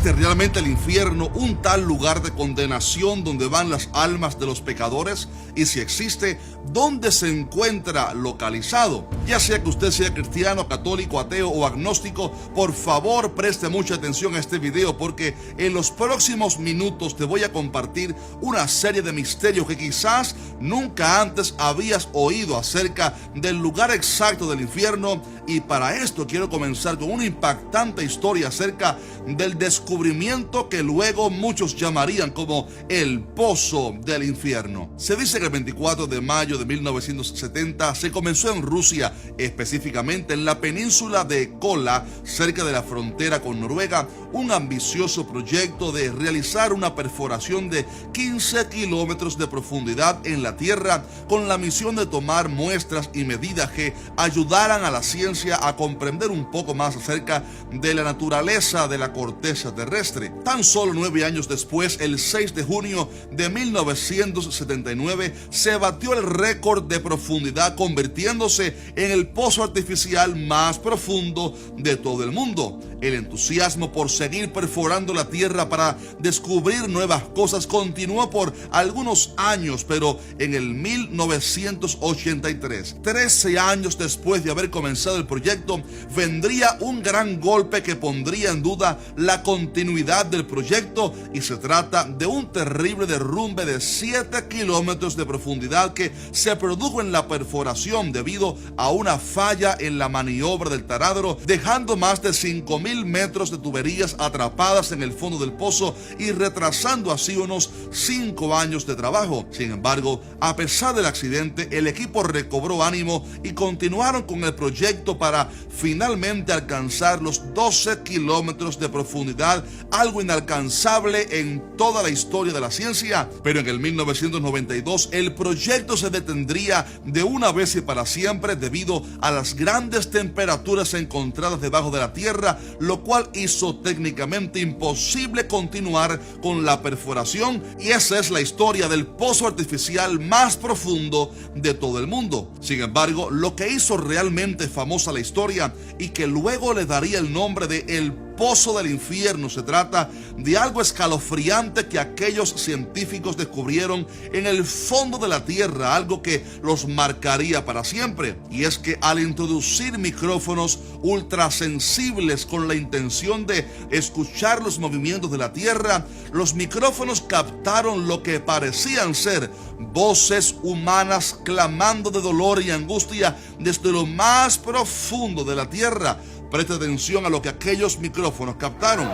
¿Existe realmente el infierno, un tal lugar de condenación donde van las almas de los pecadores? Y si existe, ¿dónde se encuentra localizado? Ya sea que usted sea cristiano, católico, ateo o agnóstico, por favor preste mucha atención a este video, porque en los próximos minutos te voy a compartir una serie de misterios que quizás nunca antes habías oído acerca del lugar exacto del infierno. Y para esto quiero comenzar con una impactante historia acerca del descubrimiento que luego muchos llamarían como el pozo del infierno. Se dice que el 24 de mayo de 1970 se comenzó en Rusia, específicamente en la península de Kola, cerca de la frontera con Noruega, un ambicioso proyecto de realizar una perforación de 15 kilómetros de profundidad en la tierra, con la misión de tomar muestras y medidas que ayudaran a la ciencia a comprender un poco más acerca de la naturaleza de la corteza terrestre. Tan solo 9 años después, el 6 de junio de 1979, se batió el récord de profundidad, convirtiéndose en el pozo artificial más profundo de todo el mundo. El entusiasmo por seguir perforando la tierra para descubrir nuevas cosas continuó por algunos años, pero en el 1983, 13 años después de haber comenzado el proyecto, vendría un gran golpe que pondría en duda la continuidad del proyecto, y se trata de un terrible derrumbe de 7 kilómetros de profundidad que se produjo en la perforación debido a una falla en la maniobra del taladro, dejando más de 5,000 metros de tuberías atrapadas en el fondo del pozo y retrasando así unos 5 años de trabajo. Sin embargo, a pesar del accidente, el equipo recobró ánimo y continuaron con el proyecto para finalmente alcanzar los 12 kilómetros de profundidad, algo inalcanzable en toda la historia de la ciencia. Pero en el 1992 el proyecto se detendría de una vez y para siempre debido a las grandes temperaturas encontradas debajo de la tierra, lo cual hizo técnicamente imposible continuar con la perforación, y esa es la historia del pozo artificial más profundo de todo el mundo. Sin embargo, lo que hizo realmente famosa la historia y que luego le daría el nombre de el pozo del infierno, se trata de algo escalofriante que aquellos científicos descubrieron en el fondo de la tierra, algo que los marcaría para siempre. Y es que al introducir micrófonos ultrasensibles con la intención de escuchar los movimientos de la tierra, los micrófonos captaron lo que parecían ser voces humanas clamando de dolor y angustia desde lo más profundo de la tierra. Preste atención a lo que aquellos micrófonos captaron.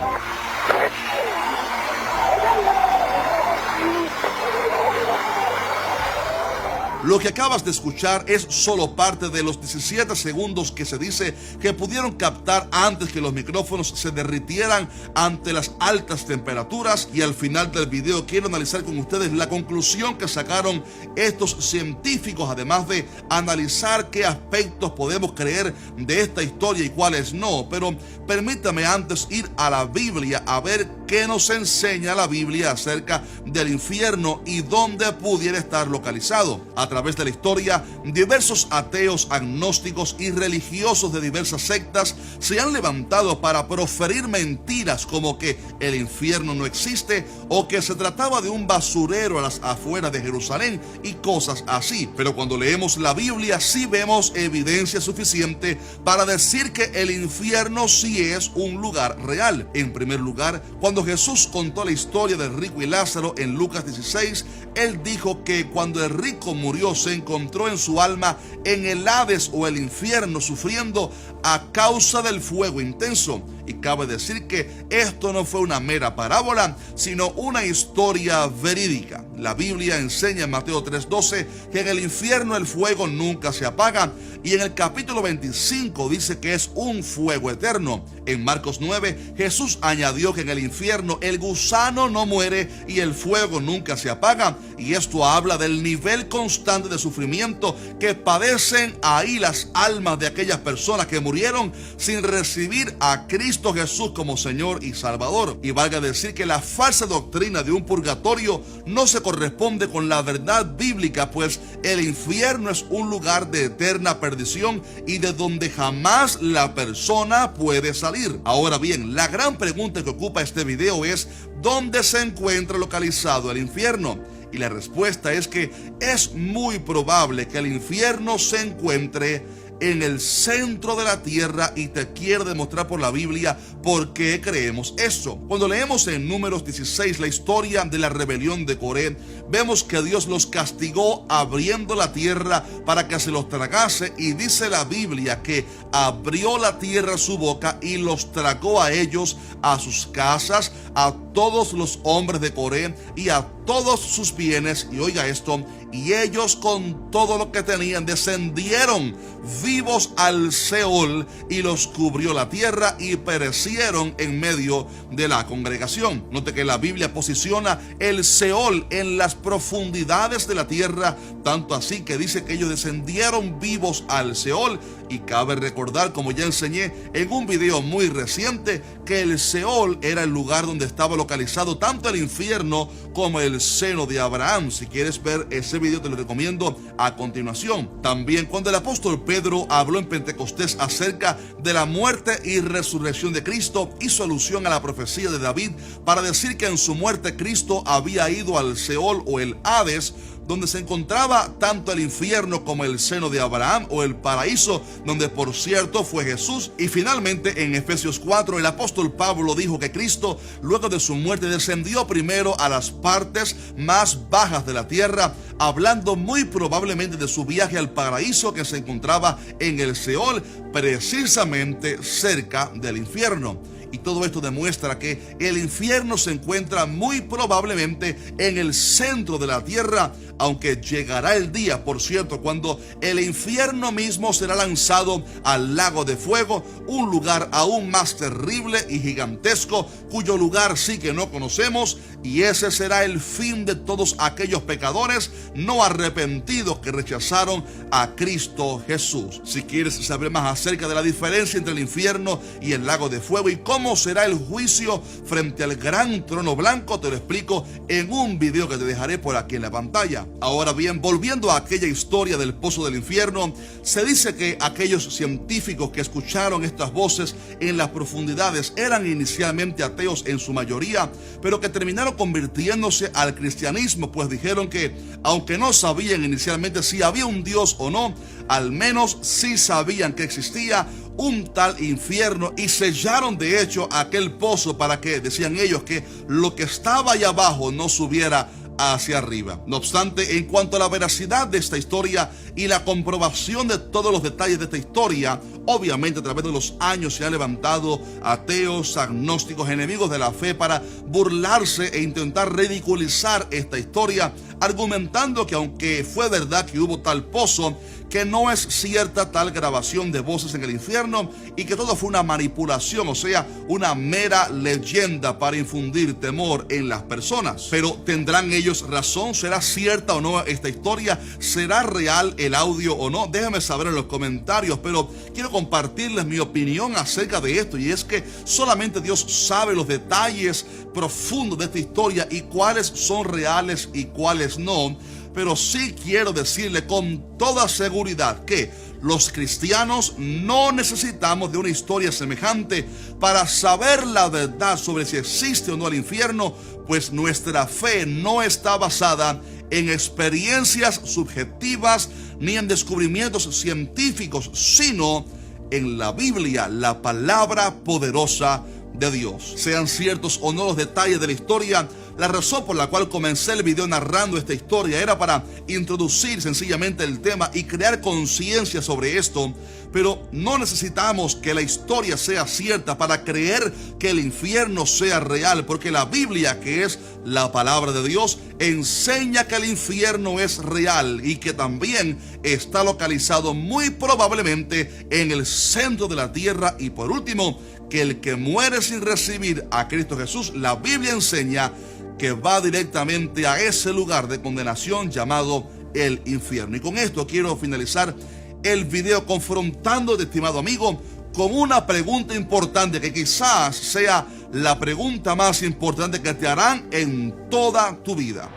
Lo que acabas de escuchar es solo parte de los 17 segundos que se dice que pudieron captar antes que los micrófonos se derritieran ante las altas temperaturas. Y al final del video quiero analizar con ustedes la conclusión que sacaron estos científicos, además de analizar qué aspectos podemos creer de esta historia y cuáles no. Pero permítame antes ir a la Biblia a ver qué nos enseña la Biblia acerca del infierno y dónde pudiera estar localizado. A través de la historia, diversos ateos, agnósticos y religiosos de diversas sectas se han levantado para proferir mentiras como que el infierno no existe o que se trataba de un basurero a las afueras de Jerusalén y cosas así. Pero cuando leemos la Biblia sí vemos evidencia suficiente para decir que el infierno sí es un lugar real. En primer lugar, cuando Jesús contó la historia del rico y Lázaro en Lucas 16, él dijo que cuando el rico murió se encontró en su alma en el Hades o el infierno, sufriendo a causa del fuego intenso. Y cabe decir que esto no fue una mera parábola, sino una historia verídica. La Biblia enseña en Mateo 3:12 que en el infierno el fuego nunca se apaga, y en el capítulo 25 dice que es un fuego eterno. En Marcos 9, Jesús añadió que en el infierno el gusano no muere y el fuego nunca se apaga. y esto habla del nivel constante de sufrimiento que padecen ahí las almas de aquellas personas que murieron sin recibir a Cristo Jesús como Señor y Salvador. Y valga decir que la falsa doctrina de un purgatorio no se corresponde con la verdad bíblica, pues el infierno es un lugar de eterna perdición y de donde jamás la persona puede salir. Ahora bien, la gran pregunta que ocupa este video es: ¿dónde se encuentra localizado el infierno? Y la respuesta es que es muy probable que el infierno se encuentre en el centro de la tierra, y te quiero demostrar por la Biblia por qué creemos eso. Cuando leemos en Números 16 la historia de la rebelión de Coré, vemos que Dios los castigó abriendo la tierra para que se los tragase, y dice la Biblia que abrió la tierra su boca y los tragó a ellos, a sus casas, a todos los hombres de Coré y a todos sus bienes. Y oiga esto: y ellos con todo lo que tenían descendieron vivos al Seol, y los cubrió la tierra y perecieron en medio de la congregación. Note que la Biblia posiciona el Seol en las profundidades de la tierra, tanto así que dice que ellos descendieron vivos al Seol. Y cabe recordar, como ya enseñé en un video muy reciente, que el Seol era el lugar donde estaba localizado tanto el infierno como el seno de Abraham. Si quieres ver ese video, te lo recomiendo a continuación. También cuando el apóstol Pedro habló en Pentecostés acerca de la muerte y resurrección de Cristo, hizo alusión a la profecía de David para decir que en su muerte Cristo había ido al Seol o el Hades, donde se encontraba tanto el infierno como el seno de Abraham o el paraíso, donde por cierto fue Jesús. Y finalmente en Efesios 4 el apóstol Pablo dijo que Cristo, luego de su muerte, descendió primero a las partes más bajas de la tierra, hablando muy probablemente de su viaje al paraíso que se encontraba en el Seol, precisamente cerca del infierno. Y todo esto demuestra que el infierno se encuentra muy probablemente en el centro de la tierra, aunque llegará el día, por cierto, cuando el infierno mismo será lanzado al lago de fuego, un lugar aún más terrible y gigantesco, cuyo lugar sí que no conocemos, y ese será el fin de todos aquellos pecadores no arrepentidos que rechazaron a Cristo Jesús. Si quieres saber más acerca de la diferencia entre el infierno y el lago de fuego y cómo será el juicio frente al gran trono blanco, te lo explico en un video que te dejaré por aquí en la pantalla. Ahora bien, volviendo a aquella historia del pozo del infierno, se dice que aquellos científicos que escucharon estas voces en las profundidades eran inicialmente ateos en su mayoría, pero que terminaron convirtiéndose al cristianismo, pues dijeron que aunque no sabían inicialmente si había un Dios o no, al menos sí sabían que existía un tal infierno, y sellaron de hecho aquel pozo para que, decían ellos, que lo que estaba allá abajo no subiera hacia arriba. No obstante, en cuanto a la veracidad de esta historia y la comprobación de todos los detalles de esta historia, obviamente a través de los años se han levantado ateos, agnósticos, enemigos de la fe para burlarse e intentar ridiculizar esta historia, argumentando que aunque fue verdad que hubo tal pozo, que no es cierta tal grabación de voces en el infierno y que todo fue una manipulación, o sea, una mera leyenda para infundir temor en las personas. Pero ¿tendrán ellos razón? ¿Será cierta o no esta historia? ¿Será real el audio o no? Déjame saber en los comentarios, pero quiero compartirles mi opinión acerca de esto, y es que solamente Dios sabe los detalles profundos de esta historia y cuáles son reales y cuáles no. Pero sí quiero decirle con toda seguridad que los cristianos no necesitamos de una historia semejante para saber la verdad sobre si existe o no el infierno, pues nuestra fe no está basada en experiencias subjetivas ni en descubrimientos científicos, sino en la Biblia, la palabra poderosa de Dios. Sean ciertos o no los detalles de la historia, la razón por la cual comencé el video narrando esta historia era para introducir sencillamente el tema y crear conciencia sobre esto, pero no necesitamos que la historia sea cierta para creer que el infierno sea real, porque la Biblia, que es la palabra de Dios, enseña que el infierno es real y que también está localizado muy probablemente en el centro de la tierra. Y por último, que el que muere sin recibir a Cristo Jesús, la Biblia enseña que va directamente a ese lugar de condenación llamado el infierno. Y con esto quiero finalizar el video confrontándote, estimado amigo, con una pregunta importante que quizás sea la pregunta más importante que te harán en toda tu vida.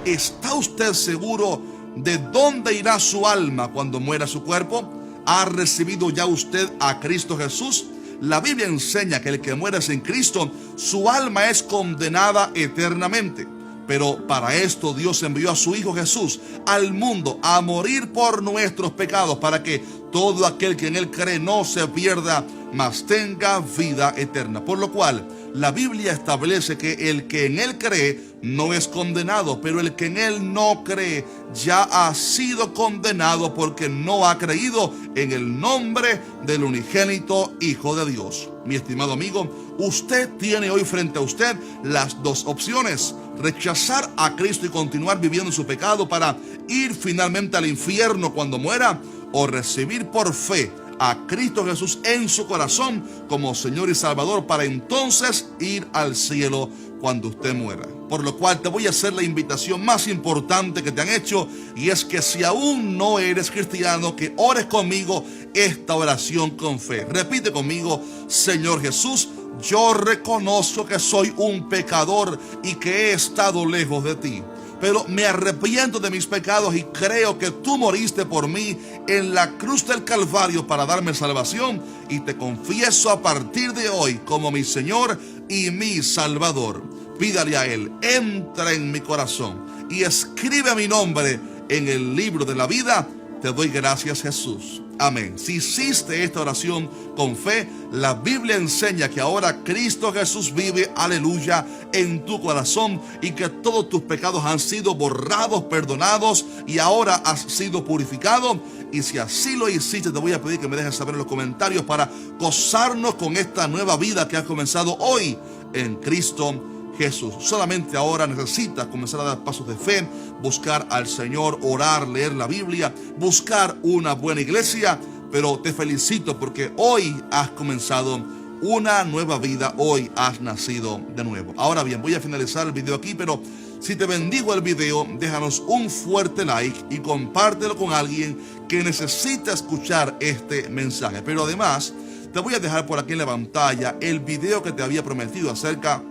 ¿Está usted seguro de dónde irá su alma cuando muera su cuerpo? ¿Ha recibido ya usted a Cristo Jesús? La Biblia enseña que el que muere sin Cristo, su alma es condenada eternamente. Pero para esto Dios envió a su Hijo Jesús al mundo a morir por nuestros pecados, para que todo aquel que en Él cree no se pierda, mas tenga vida eterna. Por lo cual, la Biblia establece que el que en Él cree no es condenado, pero el que en Él no cree ya ha sido condenado porque no ha creído en el nombre del unigénito Hijo de Dios. Mi estimado amigo, usted tiene hoy frente a usted las dos opciones: rechazar a Cristo y continuar viviendo en su pecado para ir finalmente al infierno cuando muera, o recibir por fe a Cristo Jesús en su corazón como Señor y Salvador para entonces ir al cielo cuando usted muera. Por lo cual te voy a hacer la invitación más importante que te han hecho, y es que si aún no eres cristiano, que ores conmigo esta oración con fe. Repite conmigo: Señor Jesús, yo reconozco que soy un pecador y que he estado lejos de ti, pero me arrepiento de mis pecados y creo que tú moriste por mí en la cruz del Calvario para darme salvación, y te confieso a partir de hoy como mi Señor y mi Salvador. Pídale a Él: entra en mi corazón y escribe mi nombre en el libro de la vida. Te doy gracias, Jesús. Amén. Si hiciste esta oración con fe, la Biblia enseña que ahora Cristo Jesús vive, aleluya, en tu corazón, y que todos tus pecados han sido borrados, perdonados, y ahora has sido purificado. Y si así lo hiciste, te voy a pedir que me dejes saber en los comentarios para gozarnos con esta nueva vida que has comenzado hoy en Cristo Jesús. Solamente ahora necesitas comenzar a dar pasos de fe, buscar al Señor, orar, leer la Biblia, buscar una buena iglesia. Pero te felicito porque hoy has comenzado una nueva vida, hoy has nacido de nuevo. Ahora bien, voy a finalizar el video aquí, pero si te bendigo el video, déjanos un fuerte like y compártelo con alguien que necesita escuchar este mensaje. Pero además, te voy a dejar por aquí en la pantalla el video que te había prometido acerca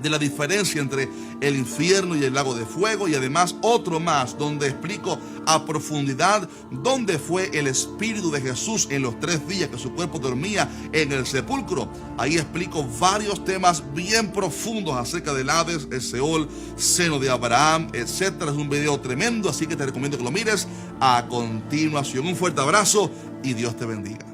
de la diferencia entre el infierno y el lago de fuego, y además otro más donde explico a profundidad dónde fue el Espíritu de Jesús en los 3 días que su cuerpo dormía en el sepulcro. Ahí explico varios temas bien profundos acerca del Hades, el Seol, seno de Abraham, etcétera. Es un video tremendo, así que te recomiendo que lo mires a continuación. Un fuerte abrazo y Dios te bendiga.